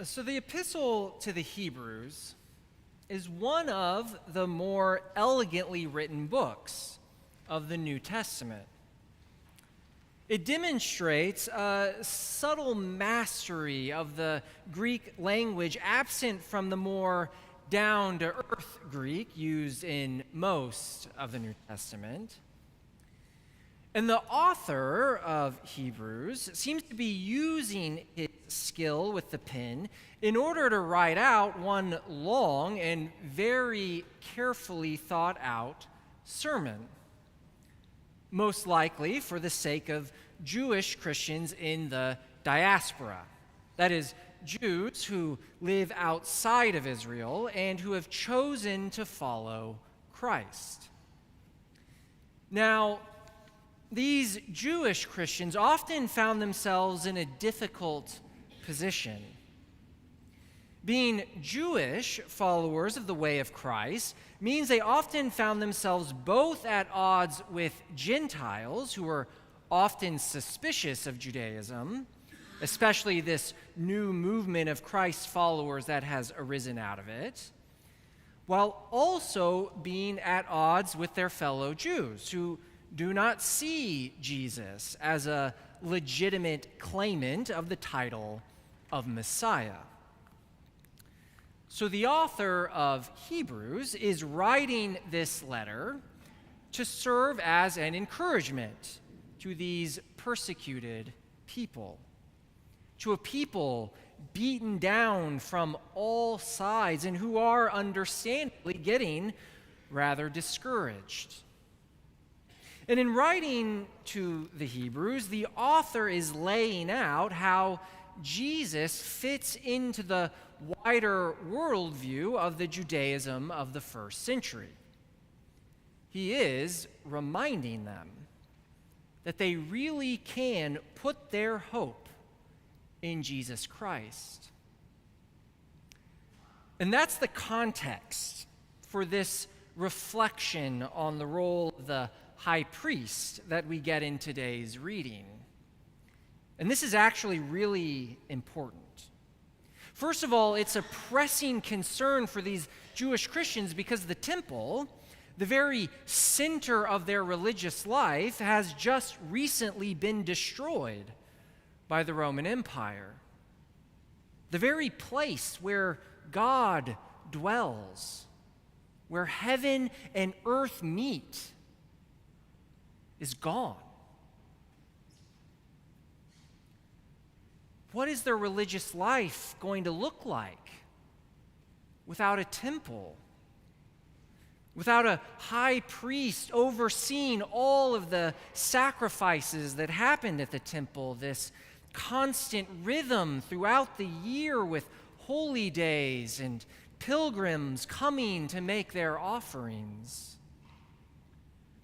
So, the Epistle to the Hebrews is one of the more elegantly written books of the New Testament. It demonstrates a subtle mastery of the Greek language absent from the more down-to-earth Greek used in most of the New Testament. And the author of Hebrews seems to be using his skill with the pen in order to write out one long and very carefully thought out sermon, most likely for the sake of Jewish Christians in the diaspora. That is, Jews who live outside of Israel and who have chosen to follow Christ. Now, these Jewish Christians often found themselves in a difficult position. Being Jewish followers of the way of Christ means they often found themselves both at odds with Gentiles who were often suspicious of Judaism, especially this new movement of Christ's followers that has arisen out of it, while also being at odds with their fellow Jews who do not see Jesus as a legitimate claimant of the title of Messiah. So the author of Hebrews is writing this letter to serve as an encouragement to these persecuted people, to a people beaten down from all sides and who are understandably getting rather discouraged. And in writing to the Hebrews, the author is laying out how Jesus fits into the wider worldview of the Judaism of the first century. He is reminding them that they really can put their hope in Jesus Christ. And that's the context for this reflection on the role of the high priest that we get in today's reading. And this is actually really important. First of all, it's a pressing concern for these Jewish Christians because the temple, the very center of their religious life, has just recently been destroyed by the Roman Empire. The very place where God dwells, where heaven and earth meet, is gone. What is their religious life going to look like without a temple? Without a high priest overseeing all of the sacrifices that happened at the temple, this constant rhythm throughout the year with holy days and pilgrims coming to make their offerings.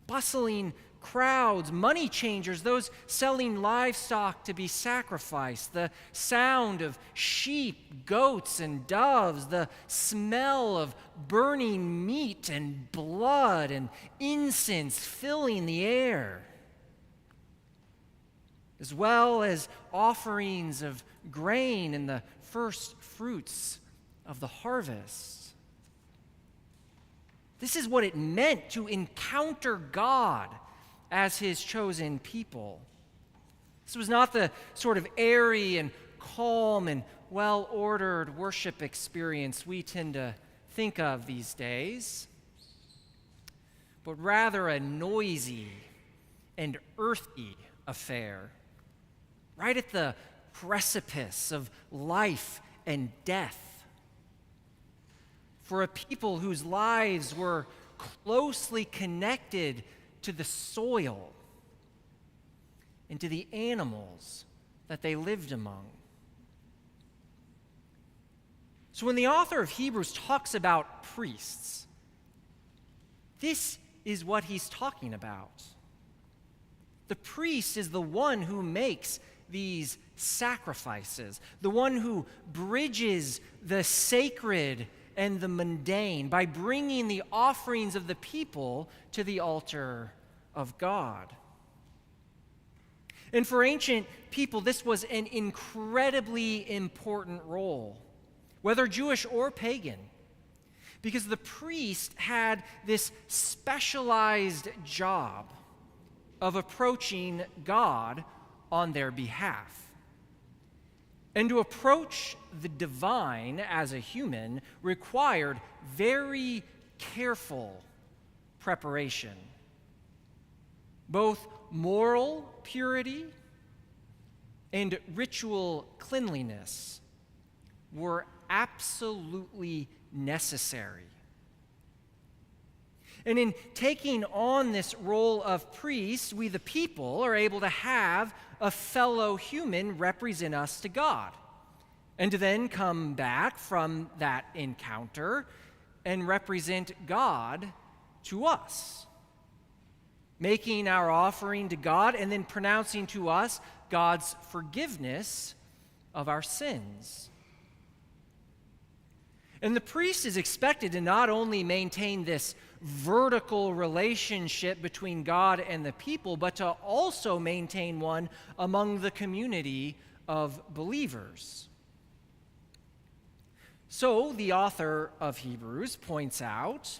Bustling crowds, money changers, those selling livestock to be sacrificed, the sound of sheep, goats, and doves, the smell of burning meat and blood and incense filling the air, as well as offerings of grain and the first fruits of the harvest. This is what it meant to encounter God as his chosen people. This was not the sort of airy and calm and well-ordered worship experience we tend to think of these days, but rather a noisy and earthy affair, right at the precipice of life and death, for a people whose lives were closely connected to the soil and to the animals that they lived among. So when the author of Hebrews talks about priests, this is what he's talking about. The priest is the one who makes these sacrifices, the one who bridges the sacred and the mundane by bringing the offerings of the people to the altar of God. And for ancient people, this was an incredibly important role. whether Jewish or pagan, because the priest had this specialized job of approaching God on their behalf. And to approach the divine as a human required very careful preparation. Both moral purity and ritual cleanliness were absolutely necessary. And in taking on this role of priest, we the people are able to have a fellow human represent us to God, and to then come back from that encounter and represent God to us, making our offering to God and then pronouncing to us God's forgiveness of our sins. And the priest is expected to not only maintain this vertical relationship between God and the people, but to also maintain one among the community of believers. So the author of Hebrews points out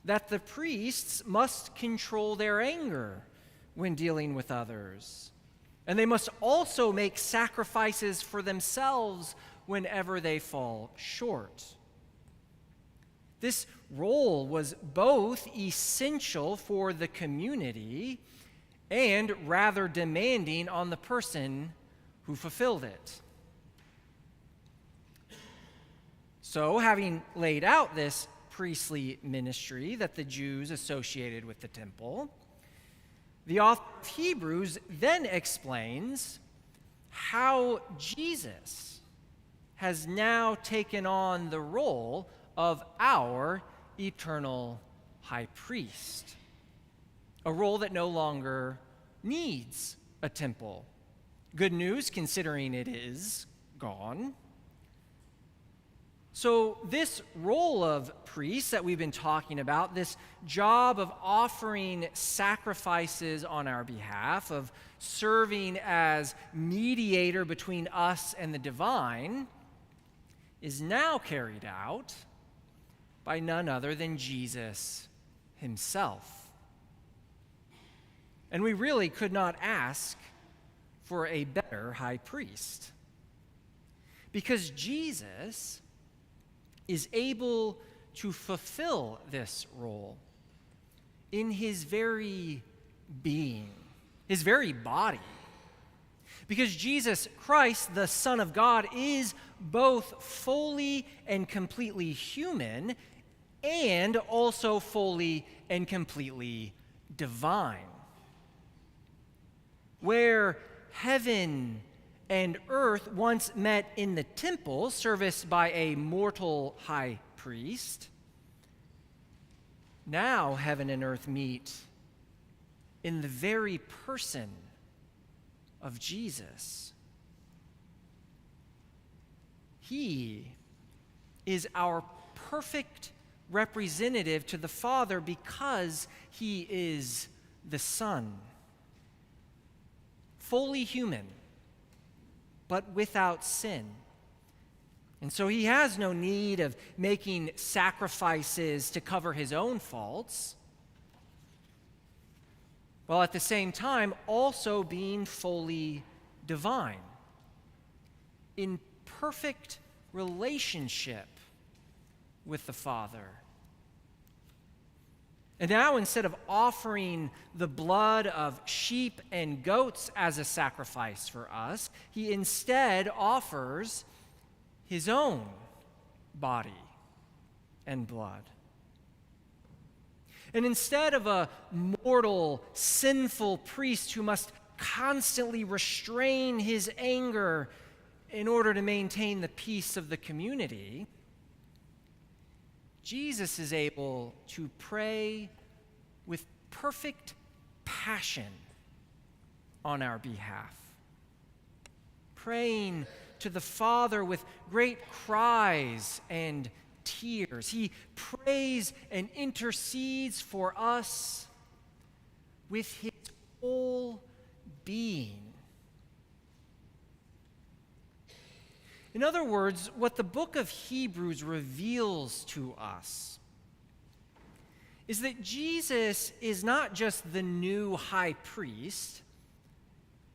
that the priests must control their anger when dealing with others, and they must also make sacrifices for themselves whenever they fall short. This role was both essential for the community and rather demanding on the person who fulfilled it. So, having laid out this priestly ministry that the Jews associated with the temple, the author of Hebrews then explains how Jesus has now taken on the role of our eternal high priest, a role that no longer needs a temple. Good news, considering it is gone. So this role of priest that we've been talking about, this job of offering sacrifices on our behalf, of serving as mediator between us and the divine, is now carried out by none other than Jesus himself. And we really could not ask for a better high priest, because Jesus is able to fulfill this role in his very being, his very body. Because Jesus Christ, the Son of God, is both fully and completely human and also fully and completely divine. Where heaven and earth once met in the temple, serviced by a mortal high priest, now heaven and earth meet in the very person of Jesus. He is our perfect representative to the Father because he is the Son, fully human, but without sin. And so he has no need of making sacrifices to cover his own faults, while at the same time also being fully divine, in perfect relationship with the Father. And now, instead of offering the blood of sheep and goats as a sacrifice for us, he instead offers his own body and blood. And instead of a mortal, sinful priest who must constantly restrain his anger in order to maintain the peace of the community, Jesus is able to pray with perfect passion on our behalf, praying to the Father with great cries and tears. He prays and intercedes for us with his whole being. In other words, what the book of Hebrews reveals to us is that Jesus is not just the new high priest,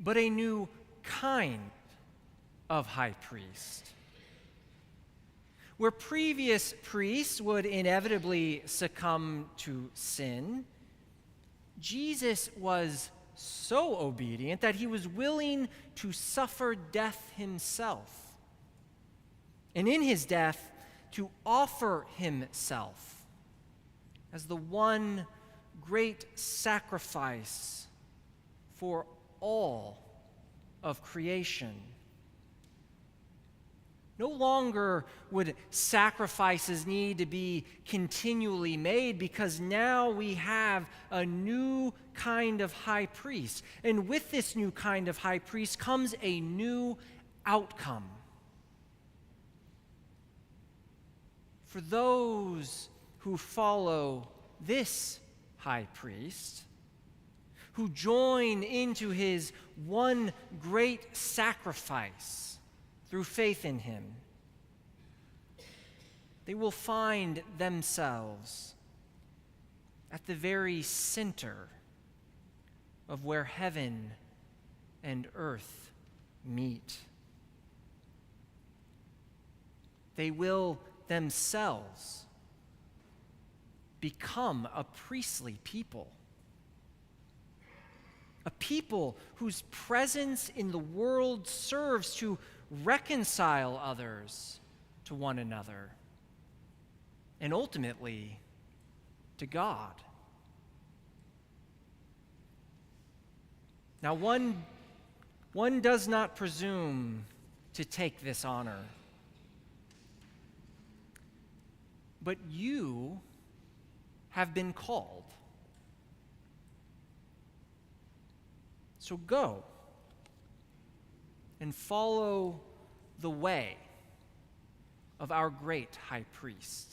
but a new kind of high priest. Where previous priests would inevitably succumb to sin, Jesus was so obedient that he was willing to suffer death himself. And in his death, to offer himself as the one great sacrifice for all of creation. No longer would sacrifices need to be continually made, because now we have a new kind of high priest. And with this new kind of high priest comes a new outcome. For those who follow this high priest, who join into his one great sacrifice through faith in him, they will find themselves at the very center of where heaven and earth meet. They will themselves become a priestly people. A people whose presence in the world serves to reconcile others to one another and ultimately to God. Now, one does not presume to take this honor, but you have been called. So go and follow the way of our great high priest.